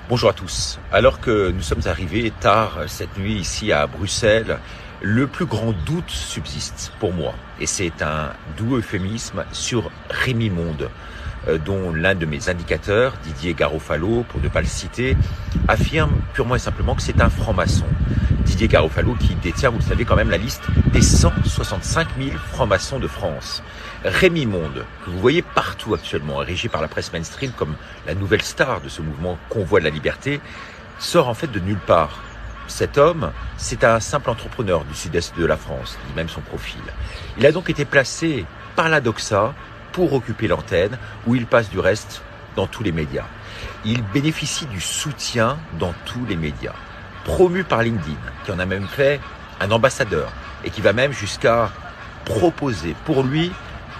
Bonjour à tous. Alors que nous sommes arrivés tard cette nuit ici à Bruxelles, le plus grand doute subsiste pour moi. Et c'est un doux euphémisme sur Rémi Monde, dont l'un de mes indicateurs, Didier Garofalo, pour ne pas le citer, affirme purement et simplement que c'est un franc-maçon. Didier Garofalo qui détient, vous le savez quand même, la liste des 165 000 francs-maçons de France. Rémi Monde, que vous voyez partout actuellement, érigé par la presse mainstream comme la nouvelle star de ce mouvement Convoi de la Liberté, sort en fait de nulle part. Cet homme, c'est un simple entrepreneur du sud-est de la France, dit même son profil. Il a donc été placé par la Doxa pour occuper l'antenne, où il passe du reste dans tous les médias. Il bénéficie du soutien dans tous les médias. Promu par LinkedIn, qui en a même fait un ambassadeur, et qui va même jusqu'à proposer pour lui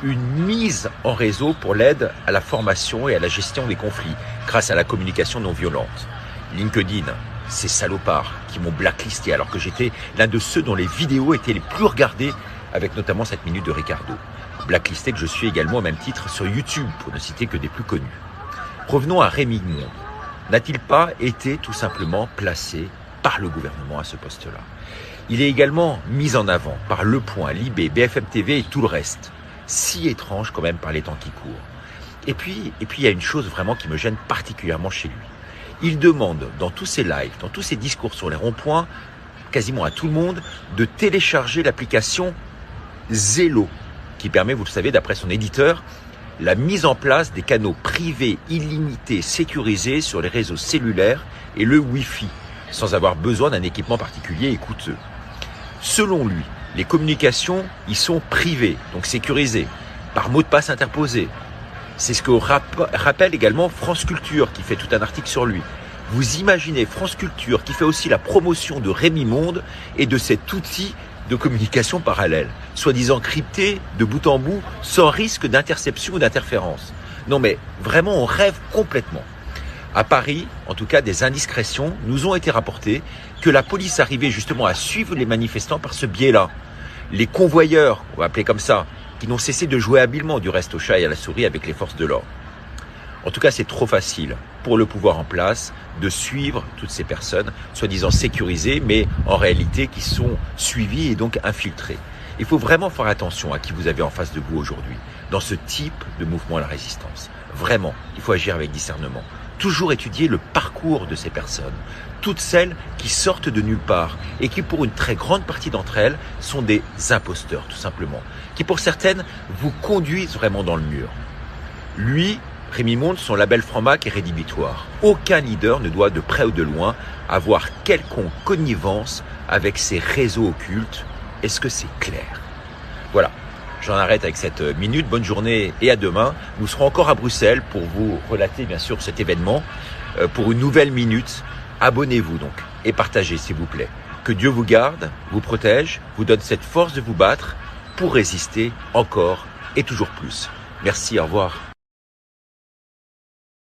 une mise en réseau pour l'aide à la formation et à la gestion des conflits, grâce à la communication non violente. LinkedIn, ces salopards qui m'ont blacklisté alors que j'étais l'un de ceux dont les vidéos étaient les plus regardées, avec notamment cette minute de Ricardo. Blacklisté que je suis également au même titre sur YouTube, pour ne citer que des plus connus. Revenons à Rémi Monde. N'a-t-il pas été tout simplement placé par le gouvernement à ce poste-là? Il est également mis en avant par Le Point, Libé, BFM TV et tout le reste. Si étrange quand même par les temps qui courent. Et puis il y a une chose vraiment qui me gêne particulièrement chez lui. Il demande dans tous ses lives, dans tous ses discours sur les ronds-points, quasiment à tout le monde, de télécharger l'application Zello, qui permet, vous le savez, d'après son éditeur, la mise en place des canaux privés illimités sécurisés sur les réseaux cellulaires et le Wi-Fi, sans avoir besoin d'un équipement particulier et coûteux. Selon lui, les communications y sont privées, donc sécurisées, par mot de passe interposé. C'est ce que rappelle également France Culture, qui fait tout un article sur lui. Vous imaginez France Culture, qui fait aussi la promotion de Rémi Monde et de cet outil de communication parallèle, soi-disant crypté de bout en bout, sans risque d'interception ou d'interférence. Non mais vraiment, on rêve complètement. À Paris, en tout cas, des indiscrétions nous ont été rapportées que la police arrivait justement à suivre les manifestants par ce biais-là. Les convoyeurs, on va appeler comme ça, qui n'ont cessé de jouer habilement du reste au chat et à la souris avec les forces de l'ordre. En tout cas, c'est trop facile pour le pouvoir en place de suivre toutes ces personnes, soi-disant sécurisées, mais en réalité qui sont suivies et donc infiltrées. Il faut vraiment faire attention à qui vous avez en face de vous aujourd'hui, dans ce type de mouvement à la résistance. Vraiment, il faut agir avec discernement. Toujours étudier le parcours de ces personnes, toutes celles qui sortent de nulle part et qui pour une très grande partie d'entre elles sont des imposteurs tout simplement, qui pour certaines vous conduisent vraiment dans le mur. Lui, Rémi Monde, son label Franc-Mac est rédhibitoire. Aucun leader ne doit de près ou de loin avoir quelconque connivence avec ces réseaux occultes. Est-ce que c'est clair? Voilà. J'en arrête avec cette minute. Bonne journée et à demain. Nous serons encore à Bruxelles pour vous relater bien sûr cet événement pour une nouvelle minute. Abonnez-vous donc et partagez s'il vous plaît. Que Dieu vous garde, vous protège, vous donne cette force de vous battre pour résister encore et toujours plus. Merci, au revoir.